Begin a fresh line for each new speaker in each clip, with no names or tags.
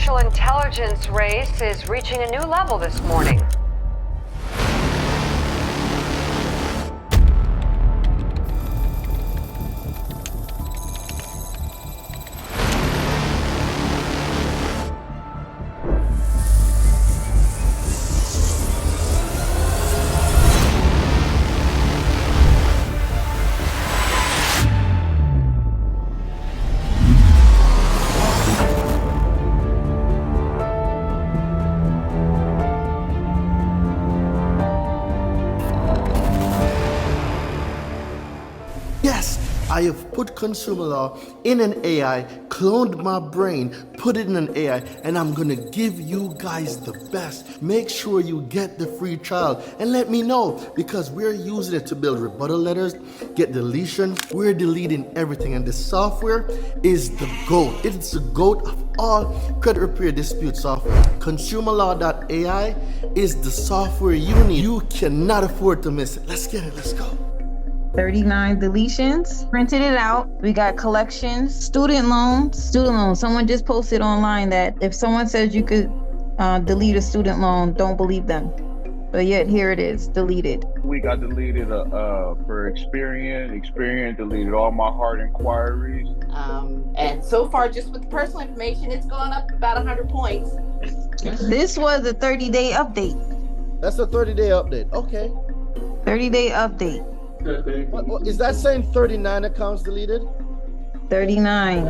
artificial intelligence race is reaching a new level this morning.
Yes, I have put consumer law in an AI, cloned my brain, put it in an AI, and I'm gonna give you guys the best. Make sure you get the free trial and let me know, because we're using it to build rebuttal letters, get deletion. We're deleting everything, and the software is the GOAT. It's the GOAT of all credit repair dispute software. Consumerlaw.ai is the software you need. You cannot afford to miss it. Let's get it, let's go.
39 deletions, printed it out. We got collections, student loans. Someone just posted online that if someone says you could delete a student loan, don't believe them. But yet here it is, deleted.
We got deleted for Experian deleted all my hard inquiries.
And so far, just with the personal information, it's gone up about 100 points.
This was a 30-day update.
That's a 30-day update, okay.
30-day update.
What, is that saying 39 accounts deleted?
39.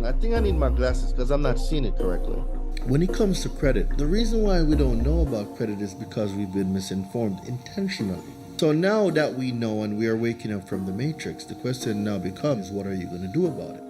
I think I need my glasses because I'm not seeing it correctly. When it comes to credit, the reason why we don't know about credit is because we've been misinformed intentionally. So now that we know and we are waking up from the matrix, the question now becomes, what are you going to do about it?